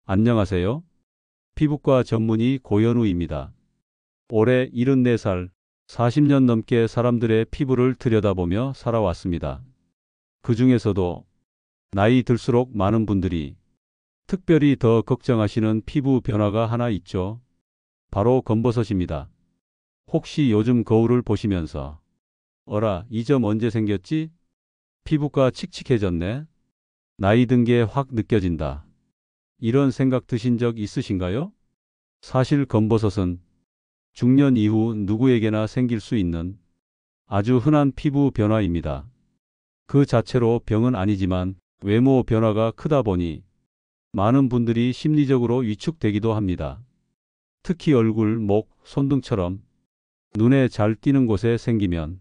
안녕하세요. 피부과 전문의 고현우입니다. 올해 74살, 40년 넘게 사람들의 피부를 들여다보며 살아왔습니다. 그 중에서도 나이 들수록 많은 분들이 특별히 더 걱정하시는 피부 변화가 하나 있죠. 바로 검버섯입니다. 혹시 요즘 거울을 보시면서 어라, 이 점 언제 생겼지? 피부가 칙칙해졌네. 나이 든 게 확 느껴진다. 이런 생각 드신 적 있으신가요? 사실 검버섯은 중년 이후 누구에게나 생길 수 있는 아주 흔한 피부 변화입니다. 그 자체로 병은 아니지만 외모 변화가 크다 보니 많은 분들이 심리적으로 위축되기도 합니다. 특히 얼굴, 목, 손등처럼 눈에 잘 띄는 곳에 생기면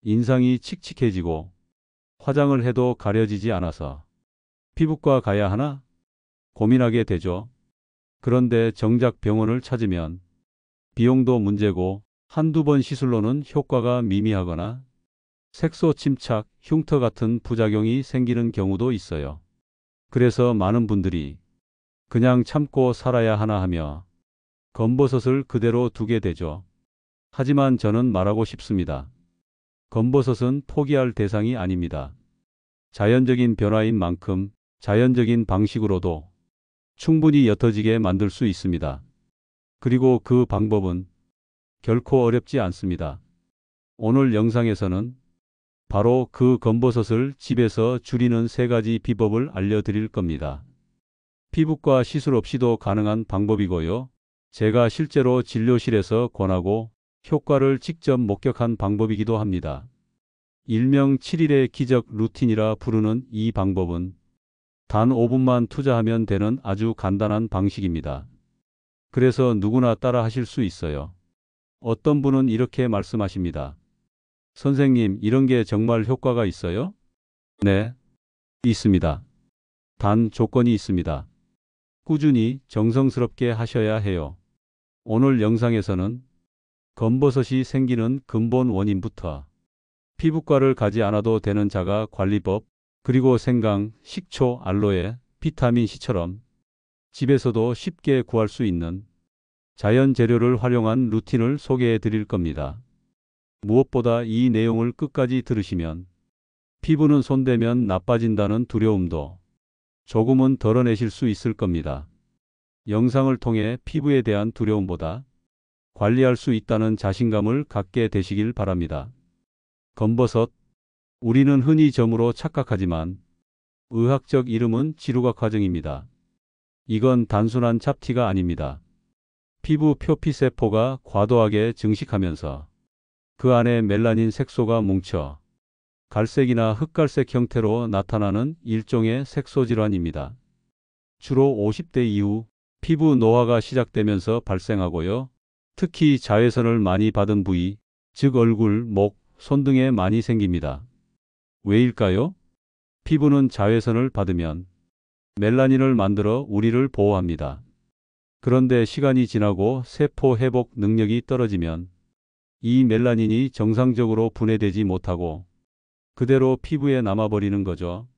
인상이 칙칙해지고 화장을 해도 가려지지 않아서 피부과 가야 하나 고민하게 되죠. 그런데 정작 병원을 찾으면 비용도 문제고 한두 번 시술로는 효과가 미미하거나 색소 침착, 흉터 같은 부작용이 생기는 경우도 있어요. 그래서 많은 분들이 그냥 참고 살아야 하나 하며 검버섯을 그대로 두게 되죠. 하지만 저는 말하고 싶습니다. 검버섯은 포기할 대상이 아닙니다. 자연적인 변화인 만큼 자연적인 방식으로도 충분히 옅어지게 만들 수 있습니다. 그리고 그 방법은 결코 어렵지 않습니다. 오늘 영상에서는 바로 그 검버섯을 집에서 줄이는 3가지 비법을 알려드릴 겁니다. 피부과 시술 없이도 가능한 방법이고요. 제가 실제로 진료실에서 권하고 효과를 직접 목격한 방법이기도 합니다. 일명 7일의 기적 루틴이라 부르는 이 방법은 단 5분만 투자하면 되는 아주 간단한 방식입니다. 그래서 누구나 따라 하실 수 있어요. 어떤 분은 이렇게 말씀하십니다. 선생님, 이런 게 정말 효과가 있어요? 네, 있습니다. 단 조건이 있습니다. 꾸준히 정성스럽게 하셔야 해요. 오늘 영상에서는 검버섯이 생기는 근본 원인부터 피부과를 가지 않아도 되는 자가 관리법, 그리고 생강, 식초, 알로에, 비타민C처럼 집에서도 쉽게 구할 수 있는 자연 재료를 활용한 루틴을 소개해 드릴 겁니다. 무엇보다 이 내용을 끝까지 들으시면 피부는 손대면 나빠진다는 두려움도 조금은 덜어내실 수 있을 겁니다. 영상을 통해 피부에 대한 두려움보다 관리할 수 있다는 자신감을 갖게 되시길 바랍니다. 검버섯, 우리는 흔히 점으로 착각하지만 의학적 이름은 지루각 화증입니다. 이건 단순한 잡티가 아닙니다. 피부 표피세포가 과도하게 증식하면서 그 안에 멜라닌 색소가 뭉쳐 갈색이나 흑갈색 형태로 나타나는 일종의 색소 질환입니다. 주로 50대 이후 피부 노화가 시작되면서 발생하고요. 특히 자외선을 많이 받은 부위, 즉 얼굴, 목, 손 등에 많이 생깁니다. 왜일까요? 피부는 자외선을 받으면 멜라닌을 만들어 우리를 보호합니다. 그런데 시간이 지나고 세포 회복 능력이 떨어지면 이 멜라닌이 정상적으로 분해되지 못하고 그대로 피부에 남아버리는 거죠.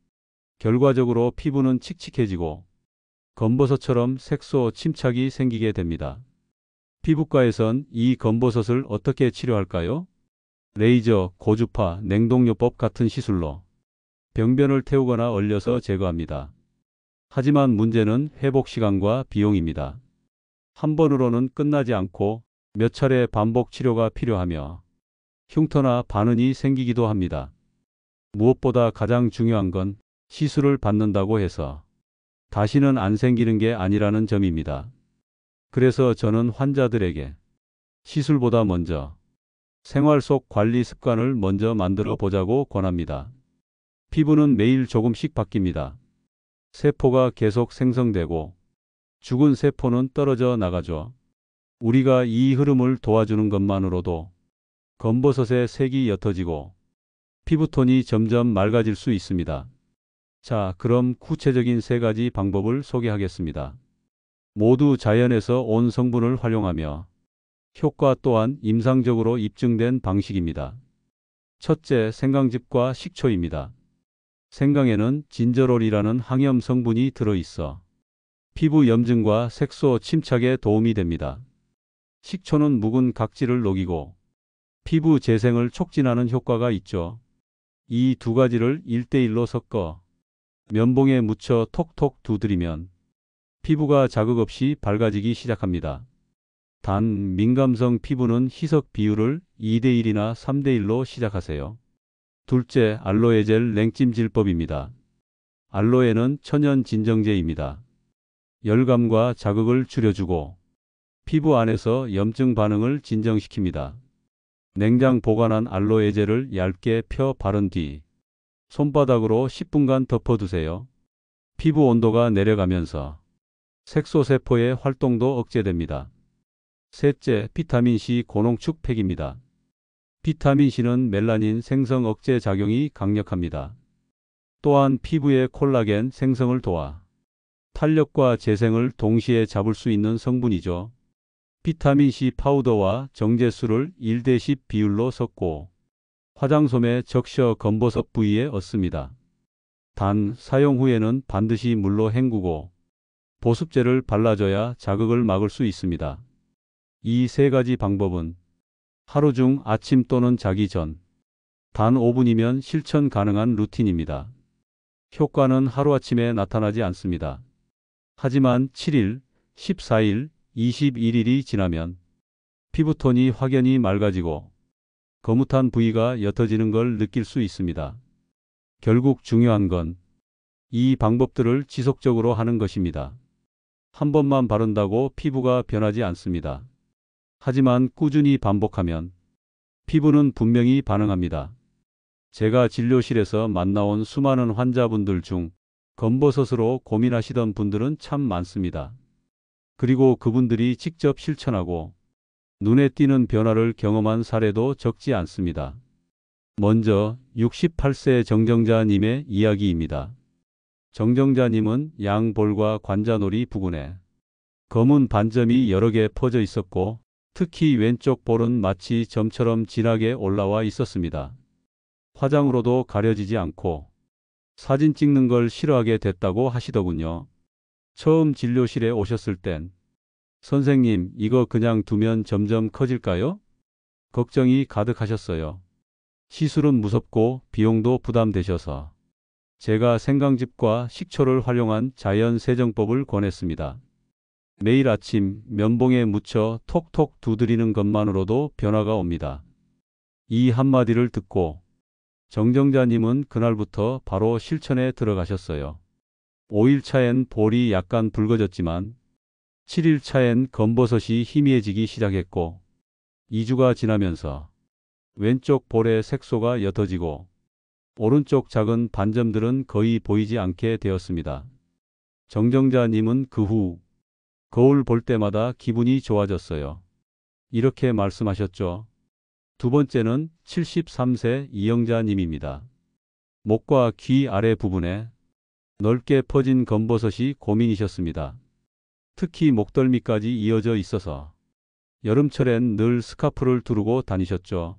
결과적으로 피부는 칙칙해지고 검버섯처럼 색소 침착이 생기게 됩니다. 피부과에선 이 검버섯을 어떻게 치료할까요? 레이저, 고주파, 냉동요법 같은 시술로 병변을 태우거나 얼려서 제거합니다. 하지만 문제는 회복 시간과 비용입니다. 한 번으로는 끝나지 않고 몇 차례 반복 치료가 필요하며 흉터나 반응이 생기기도 합니다. 무엇보다 가장 중요한 건 시술을 받는다고 해서 다시는 안 생기는 게 아니라는 점입니다. 그래서 저는 환자들에게 시술보다 먼저 생활 속 관리 습관을 먼저 만들어 보자고 권합니다. 피부는 매일 조금씩 바뀝니다. 세포가 계속 생성되고 죽은 세포는 떨어져 나가죠. 우리가 이 흐름을 도와주는 것만으로도 검버섯의 색이 옅어지고 피부톤이 점점 맑아질 수 있습니다. 자, 그럼 구체적인 3가지 방법을 소개하겠습니다. 모두 자연에서 온 성분을 활용하며 효과 또한 임상적으로 입증된 방식입니다. 첫째, 생강즙과 식초입니다. 생강에는 진저롤이라는 항염 성분이 들어있어 피부 염증과 색소 침착에 도움이 됩니다. 식초는 묵은 각질을 녹이고 피부 재생을 촉진하는 효과가 있죠. 이 두 가지를 1대1로 섞어 면봉에 묻혀 톡톡 두드리면 피부가 자극 없이 밝아지기 시작합니다. 단, 민감성 피부는 희석 비율을 2대1이나 3대1로 시작하세요. 둘째, 알로에 젤 냉찜질법입니다. 알로에는 천연 진정제입니다. 열감과 자극을 줄여주고 피부 안에서 염증 반응을 진정시킵니다. 냉장 보관한 알로에 젤을 얇게 펴 바른 뒤 손바닥으로 10분간 덮어두세요. 피부 온도가 내려가면서 색소세포의 활동도 억제됩니다. 셋째, 비타민C 고농축 팩입니다. 비타민C는 멜라닌 생성 억제 작용이 강력합니다. 또한 피부의 콜라겐 생성을 도와 탄력과 재생을 동시에 잡을 수 있는 성분이죠. 비타민C 파우더와 정제수를 1대10 비율로 섞고 화장솜에 적셔 검버섯 부위에 얹습니다. 단, 사용 후에는 반드시 물로 헹구고 보습제를 발라줘야 자극을 막을 수 있습니다. 이 세 가지 방법은 하루 중 아침 또는 자기 전 단 5분이면 실천 가능한 루틴입니다. 효과는 하루아침에 나타나지 않습니다. 하지만 7일, 14일, 21일이 지나면 피부톤이 확연히 맑아지고 거뭇한 부위가 옅어지는 걸 느낄 수 있습니다. 결국 중요한 건 이 방법들을 지속적으로 하는 것입니다. 한 번만 바른다고 피부가 변하지 않습니다. 하지만 꾸준히 반복하면 피부는 분명히 반응합니다. 제가 진료실에서 만나온 수많은 환자분들 중 검버섯으로 고민하시던 분들은 참 많습니다. 그리고 그분들이 직접 실천하고 눈에 띄는 변화를 경험한 사례도 적지 않습니다. 먼저 68세 정정자님의 이야기입니다. 정정자님은 양볼과 관자놀이 부근에 검은 반점이 여러 개 퍼져 있었고 특히 왼쪽 볼은 마치 점처럼 진하게 올라와 있었습니다. 화장으로도 가려지지 않고 사진 찍는 걸 싫어하게 됐다고 하시더군요. 처음 진료실에 오셨을 땐 선생님, 이거 그냥 두면 점점 커질까요? 걱정이 가득하셨어요. 시술은 무섭고 비용도 부담되셔서 제가 생강즙과 식초를 활용한 자연 세정법을 권했습니다. 매일 아침 면봉에 묻혀 톡톡 두드리는 것만으로도 변화가 옵니다. 이 한마디를 듣고 정정자님은 그날부터 바로 실천에 들어가셨어요. 5일 차엔 볼이 약간 붉어졌지만 7일 차엔 검버섯이 희미해지기 시작했고 2주가 지나면서 왼쪽 볼의 색소가 옅어지고 오른쪽 작은 반점들은 거의 보이지 않게 되었습니다. 정정자님은 그 후 거울 볼 때마다 기분이 좋아졌어요. 이렇게 말씀하셨죠. 두 번째는 73세 이영자님입니다. 목과 귀 아래 부분에 넓게 퍼진 검버섯이 고민이셨습니다. 특히 목덜미까지 이어져 있어서 여름철엔 늘 스카프를 두르고 다니셨죠.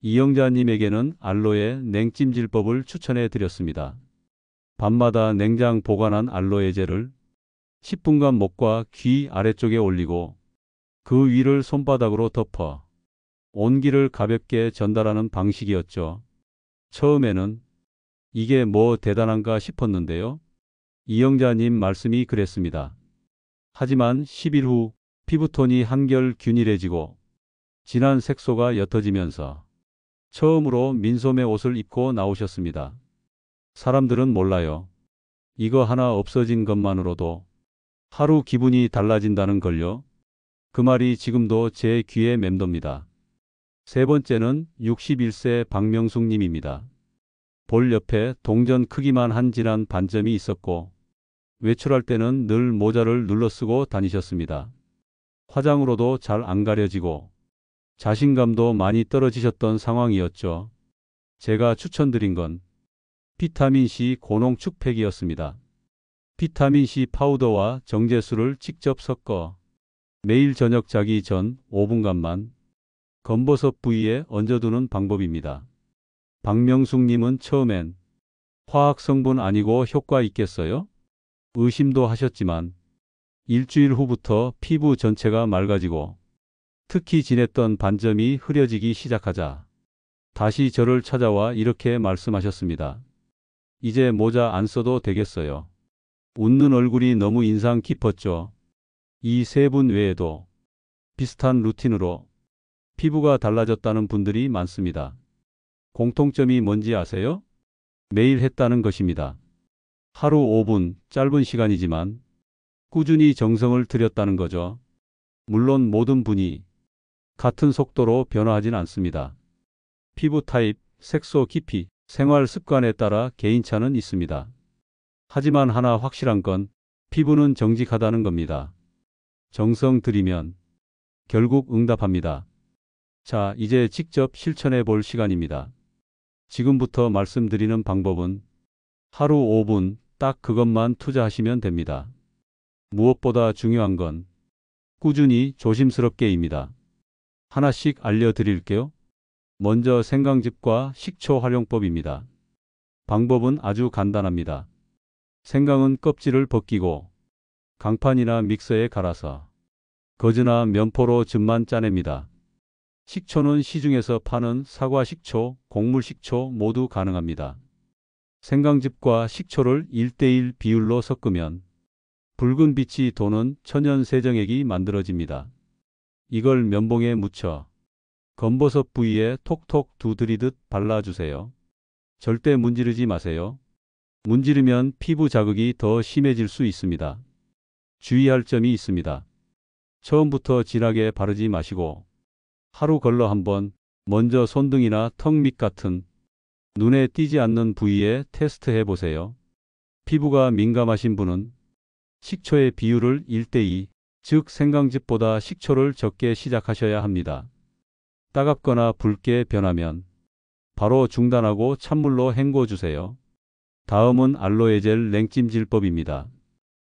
이영자님에게는 알로에 냉찜질법을 추천해 드렸습니다. 밤마다 냉장 보관한 알로에 젤을 10분간 목과 귀 아래쪽에 올리고 그 위를 손바닥으로 덮어 온기를 가볍게 전달하는 방식이었죠. 처음에는 이게 뭐 대단한가 싶었는데요. 이영자님 말씀이 그랬습니다. 하지만 10일 후 피부톤이 한결 균일해지고 진한 색소가 옅어지면서 처음으로 민소매 옷을 입고 나오셨습니다. 사람들은 몰라요. 이거 하나 없어진 것만으로도 하루 기분이 달라진다는 걸요. 그 말이 지금도 제 귀에 맴돕니다. 세 번째는 61세 박명숙 님입니다. 볼 옆에 동전 크기만 한 진한 반점이 있었고 외출할 때는 늘 모자를 눌러쓰고 다니셨습니다. 화장으로도 잘 안 가려지고 자신감도 많이 떨어지셨던 상황이었죠. 제가 추천드린 건 비타민C 고농축 팩이었습니다. 비타민C 파우더와 정제수를 직접 섞어 매일 저녁 자기 전 5분간만 검버섯 부위에 얹어두는 방법입니다. 박명숙님은 처음엔 화학 성분 아니고 효과 있겠어요? 의심도 하셨지만 일주일 후부터 피부 전체가 맑아지고 특히 진했던 반점이 흐려지기 시작하자 다시 저를 찾아와 이렇게 말씀하셨습니다. 이제 모자 안 써도 되겠어요. 웃는 얼굴이 너무 인상 깊었죠. 이 세 분 외에도 비슷한 루틴으로 피부가 달라졌다는 분들이 많습니다. 공통점이 뭔지 아세요? 매일 했다는 것입니다. 하루 5분, 짧은 시간이지만 꾸준히 정성을 들였다는 거죠. 물론 모든 분이 같은 속도로 변화하진 않습니다. 피부 타입, 색소 깊이, 생활 습관에 따라 개인차는 있습니다. 하지만 하나 확실한 건 피부는 정직하다는 겁니다. 정성 들이면 결국 응답합니다. 자, 이제 직접 실천해 볼 시간입니다. 지금부터 말씀드리는 방법은 하루 5분 딱 그것만 투자하시면 됩니다. 무엇보다 중요한 건 꾸준히 조심스럽게입니다. 하나씩 알려드릴게요. 먼저 생강즙과 식초 활용법입니다. 방법은 아주 간단합니다. 생강은 껍질을 벗기고 강판이나 믹서에 갈아서 거즈나 면포로 즙만 짜냅니다. 식초는 시중에서 파는 사과 식초, 곡물 식초 모두 가능합니다. 생강즙과 식초를 1:1 비율로 섞으면 붉은 빛이 도는 천연 세정액이 만들어집니다. 이걸 면봉에 묻혀 검버섯 부위에 톡톡 두드리듯 발라주세요. 절대 문지르지 마세요. 문지르면 피부 자극이 더 심해질 수 있습니다. 주의할 점이 있습니다. 처음부터 진하게 바르지 마시고 하루 걸러 한번 먼저 손등이나 턱 밑 같은 눈에 띄지 않는 부위에 테스트해 보세요. 피부가 민감하신 분은 식초의 비율을 1:2, 즉 생강즙보다 식초를 적게 시작하셔야 합니다. 따갑거나 붉게 변하면 바로 중단하고 찬물로 헹궈 주세요. 다음은 알로에젤 냉찜질법입니다.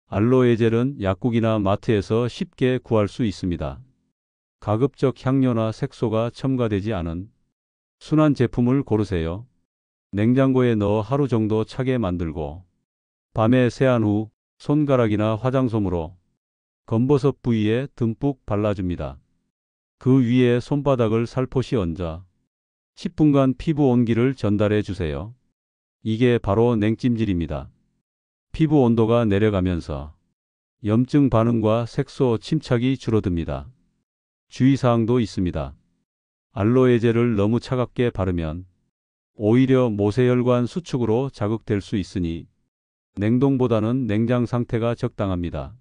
알로에젤은 약국이나 마트에서 쉽게 구할 수 있습니다. 가급적 향료나 색소가 첨가되지 않은 순한 제품을 고르세요. 냉장고에 넣어 하루 정도 차게 만들고 밤에 세안 후 손가락이나 화장솜으로 검버섯 부위에 듬뿍 발라줍니다. 그 위에 손바닥을 살포시 얹어 10분간 피부 온기를 전달해 주세요. 이게 바로 냉찜질입니다. 피부 온도가 내려가면서 염증 반응과 색소 침착이 줄어듭니다. 주의사항도 있습니다. 알로에젤을 너무 차갑게 바르면 오히려 모세혈관 수축으로 자극될 수 있으니 냉동보다는 냉장 상태가 적당합니다.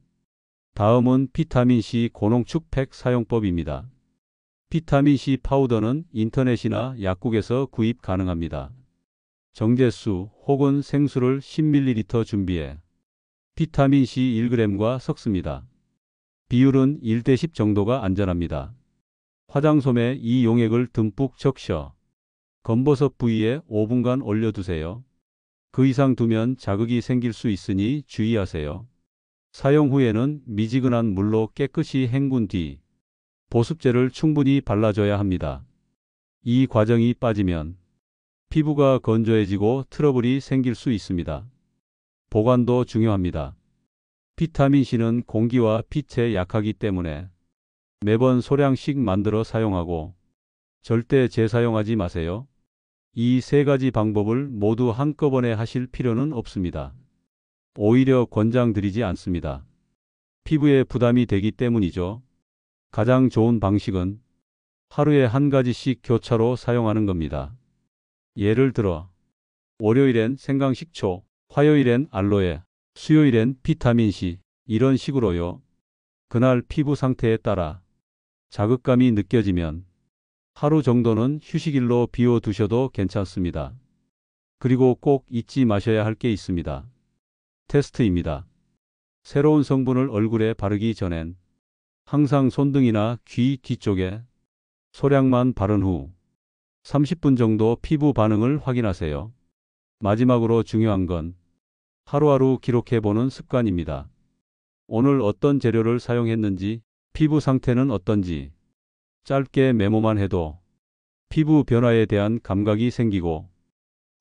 다음은 비타민C 고농축 팩 사용법입니다. 비타민C 파우더는 인터넷이나 약국에서 구입 가능합니다. 정제수 혹은 생수를 10ml 준비해 비타민C 1g과 섞습니다. 비율은 1:10 정도가 안전합니다. 화장솜에 이 용액을 듬뿍 적셔 검버섯 부위에 5분간 올려두세요. 그 이상 두면 자극이 생길 수 있으니 주의하세요. 사용 후에는 미지근한 물로 깨끗이 헹군 뒤 보습제를 충분히 발라줘야 합니다. 이 과정이 빠지면 피부가 건조해지고 트러블이 생길 수 있습니다. 보관도 중요합니다. 비타민C는 공기와 빛에 약하기 때문에 매번 소량씩 만들어 사용하고 절대 재사용하지 마세요. 이 세 가지 방법을 모두 한꺼번에 하실 필요는 없습니다. 오히려 권장드리지 않습니다. 피부에 부담이 되기 때문이죠. 가장 좋은 방식은 하루에 한 가지씩 교차로 사용하는 겁니다. 예를 들어 월요일엔 생강식초, 화요일엔 알로에, 수요일엔 비타민C 이런 식으로요. 그날 피부 상태에 따라 자극감이 느껴지면 하루 정도는 휴식일로 비워두셔도 괜찮습니다. 그리고 꼭 잊지 마셔야 할 게 있습니다. 테스트입니다. 새로운 성분을 얼굴에 바르기 전엔 항상 손등이나 귀 뒤쪽에 소량만 바른 후 30분 정도 피부 반응을 확인하세요. 마지막으로 중요한 건 하루하루 기록해보는 습관입니다. 오늘 어떤 재료를 사용했는지, 피부 상태는 어떤지 짧게 메모만 해도 피부 변화에 대한 감각이 생기고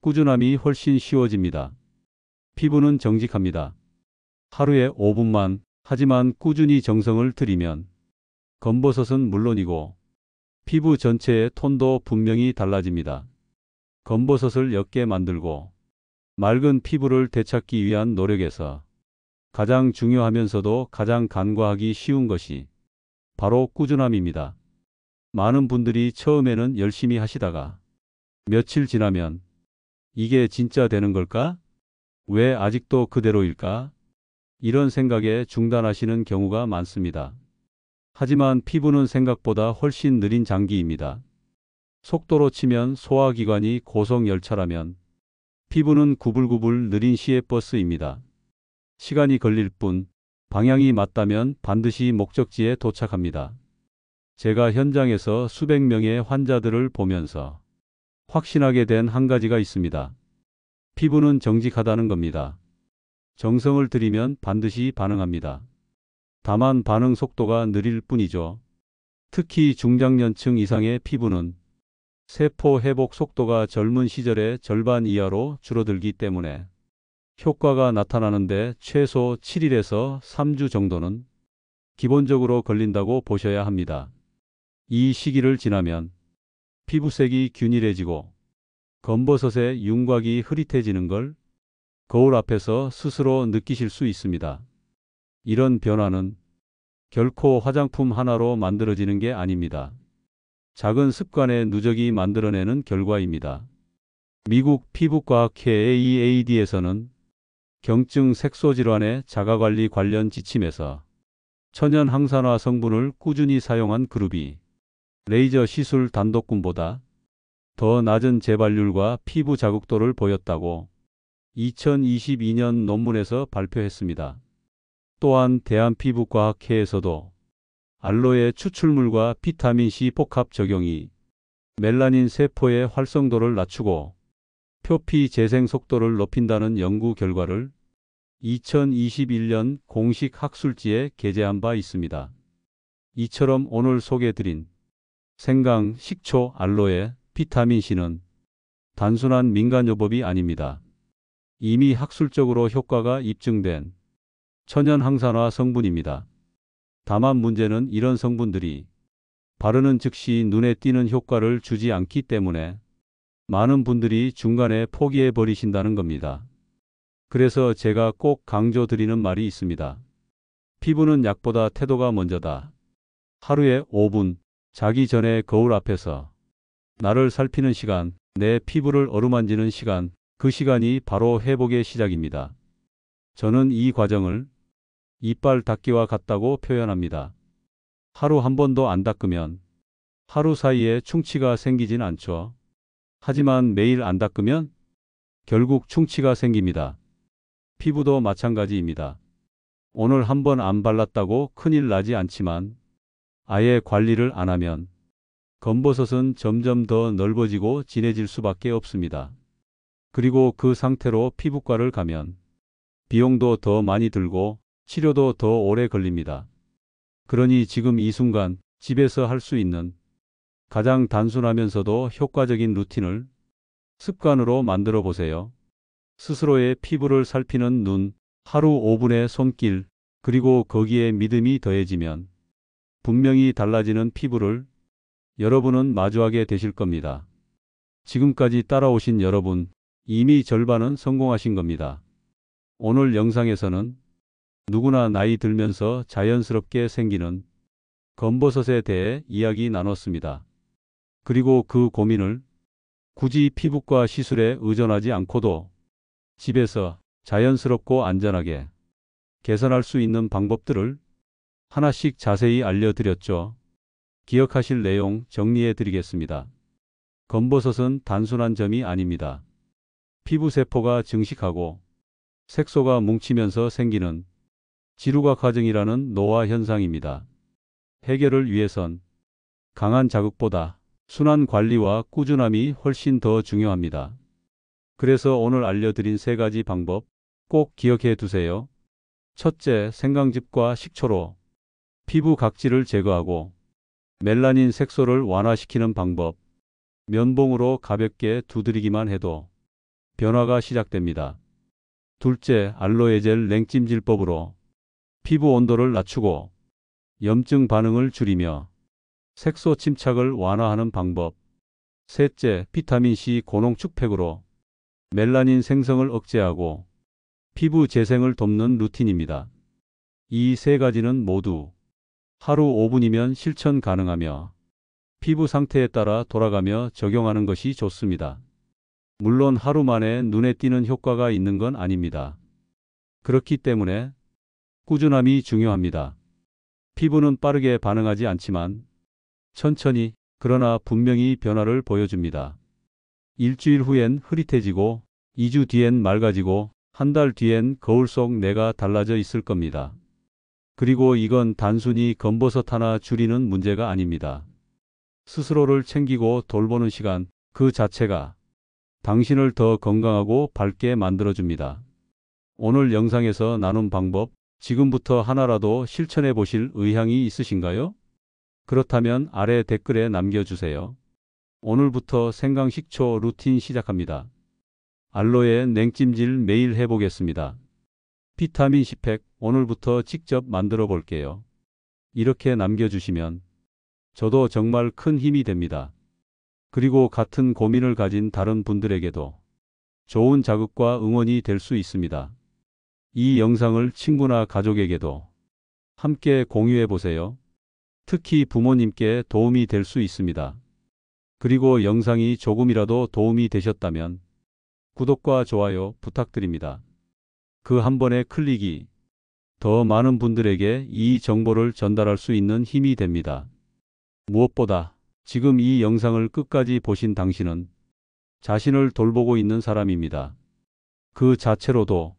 꾸준함이 훨씬 쉬워집니다. 피부는 정직합니다. 하루에 5분만 하지만 꾸준히 정성을 들이면 검버섯은 물론이고 피부 전체의 톤도 분명히 달라집니다. 검버섯을 옅게 만들고 맑은 피부를 되찾기 위한 노력에서 가장 중요하면서도 가장 간과하기 쉬운 것이 바로 꾸준함입니다. 많은 분들이 처음에는 열심히 하시다가 며칠 지나면 이게 진짜 되는 걸까? 왜 아직도 그대로일까? 이런 생각에 중단하시는 경우가 많습니다. 하지만 피부는 생각보다 훨씬 느린 장기입니다. 속도로 치면 소화기관이 고속열차라면 피부는 구불구불 느린 시외버스입니다. 시간이 걸릴 뿐 방향이 맞다면 반드시 목적지에 도착합니다. 제가 현장에서 수백 명의 환자들을 보면서 확신하게 된 한 가지가 있습니다. 피부는 정직하다는 겁니다. 정성을 들이면 반드시 반응합니다. 다만 반응 속도가 느릴 뿐이죠. 특히 중장년층 이상의 피부는 세포 회복 속도가 젊은 시절의 절반 이하로 줄어들기 때문에 효과가 나타나는데 최소 7일에서 3주 정도는 기본적으로 걸린다고 보셔야 합니다. 이 시기를 지나면 피부색이 균일해지고 검버섯의 윤곽이 흐릿해지는 걸 거울 앞에서 스스로 느끼실 수 있습니다. 이런 변화는 결코 화장품 하나로 만들어지는 게 아닙니다. 작은 습관의 누적이 만들어내는 결과입니다. 미국 피부과학회 AEAD에서는 경증 색소질환의 자가관리 관련 지침에서 천연 항산화 성분을 꾸준히 사용한 그룹이 레이저 시술 단독군보다 더 낮은 재발률과 피부 자극도를 보였다고 2022년 논문에서 발표했습니다. 또한 대한피부과학회에서도 알로에 추출물과 비타민C 복합 적용이 멜라닌 세포의 활성도를 낮추고 표피 재생 속도를 높인다는 연구 결과를 2021년 공식 학술지에 게재한 바 있습니다. 이처럼 오늘 소개드린 생강, 식초, 알로에, 비타민C는 단순한 민간요법이 아닙니다. 이미 학술적으로 효과가 입증된 천연 항산화 성분입니다. 다만 문제는 이런 성분들이 바르는 즉시 눈에 띄는 효과를 주지 않기 때문에 많은 분들이 중간에 포기해 버리신다는 겁니다. 그래서 제가 꼭 강조드리는 말이 있습니다. 피부는 약보다 태도가 먼저다. 하루에 5분, 자기 전에 거울 앞에서 나를 살피는 시간, 내 피부를 어루만지는 시간, 그 시간이 바로 회복의 시작입니다. 저는 이 과정을 이빨 닦기와 같다고 표현합니다. 하루 한 번도 안 닦으면 하루 사이에 충치가 생기진 않죠. 하지만 매일 안 닦으면 결국 충치가 생깁니다. 피부도 마찬가지입니다. 오늘 한 번 안 발랐다고 큰일 나지 않지만 아예 관리를 안 하면 검버섯은 점점 더 넓어지고 진해질 수밖에 없습니다. 그리고 그 상태로 피부과를 가면 비용도 더 많이 들고 치료도 더 오래 걸립니다. 그러니 지금 이 순간 집에서 할 수 있는 가장 단순하면서도 효과적인 루틴을 습관으로 만들어 보세요. 스스로의 피부를 살피는 눈, 하루 5분의 손길, 그리고 거기에 믿음이 더해지면 분명히 달라지는 피부를 여러분은 마주하게 되실 겁니다. 지금까지 따라오신 여러분, 이미 절반은 성공하신 겁니다. 오늘 영상에서는 누구나 나이 들면서 자연스럽게 생기는 검버섯에 대해 이야기 나눴습니다. 그리고 그 고민을 굳이 피부과 시술에 의존하지 않고도 집에서 자연스럽고 안전하게 개선할 수 있는 방법들을 하나씩 자세히 알려드렸죠. 기억하실 내용 정리해 드리겠습니다. 검버섯은 단순한 점이 아닙니다. 피부세포가 증식하고 색소가 뭉치면서 생기는 지루가 과정이라는 노화 현상입니다. 해결을 위해선 강한 자극보다 순환 관리와 꾸준함이 훨씬 더 중요합니다. 그래서 오늘 알려드린 3가지 방법 꼭 기억해 두세요. 첫째, 생강즙과 식초로 피부 각질을 제거하고 멜라닌 색소를 완화시키는 방법. 면봉으로 가볍게 두드리기만 해도 변화가 시작됩니다. 둘째, 알로에젤 냉찜질법으로 피부 온도를 낮추고 염증 반응을 줄이며 색소 침착을 완화하는 방법. 셋째, 비타민C 고농축팩으로 멜라닌 생성을 억제하고 피부 재생을 돕는 루틴입니다. 이 세 가지는 모두 하루 5분이면 실천 가능하며 피부 상태에 따라 돌아가며 적용하는 것이 좋습니다. 물론 하루 만에 눈에 띄는 효과가 있는 건 아닙니다. 그렇기 때문에 꾸준함이 중요합니다. 피부는 빠르게 반응하지 않지만 천천히, 그러나 분명히 변화를 보여줍니다. 일주일 후엔 흐릿해지고 2주 뒤엔 맑아지고 한 달 뒤엔 거울 속 내가 달라져 있을 겁니다. 그리고 이건 단순히 검버섯 하나 줄이는 문제가 아닙니다. 스스로를 챙기고 돌보는 시간 그 자체가 당신을 더 건강하고 밝게 만들어줍니다. 오늘 영상에서 나눈 방법, 지금부터 하나라도 실천해 보실 의향이 있으신가요? 그렇다면 아래 댓글에 남겨주세요. 오늘부터 생강식초 루틴 시작합니다. 알로에 냉찜질 매일 해보겠습니다. 비타민C 팩 오늘부터 직접 만들어 볼게요. 이렇게 남겨주시면 저도 정말 큰 힘이 됩니다. 그리고 같은 고민을 가진 다른 분들에게도 좋은 자극과 응원이 될 수 있습니다. 이 영상을 친구나 가족에게도 함께 공유해 보세요. 특히 부모님께 도움이 될 수 있습니다. 그리고 영상이 조금이라도 도움이 되셨다면 구독과 좋아요 부탁드립니다. 그 한 번의 클릭이 더 많은 분들에게 이 정보를 전달할 수 있는 힘이 됩니다. 무엇보다 지금 이 영상을 끝까지 보신 당신은 자신을 돌보고 있는 사람입니다. 그 자체로도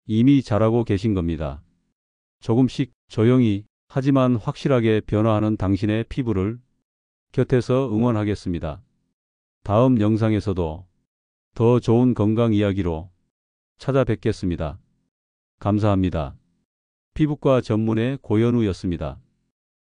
이미 잘하고 계신 겁니다. 조금씩 조용히 하지만 확실하게 변화하는 당신의 피부를 곁에서 응원하겠습니다. 다음 영상에서도 더 좋은 건강 이야기로 찾아뵙겠습니다. 감사합니다. 피부과 전문의 고현우였습니다.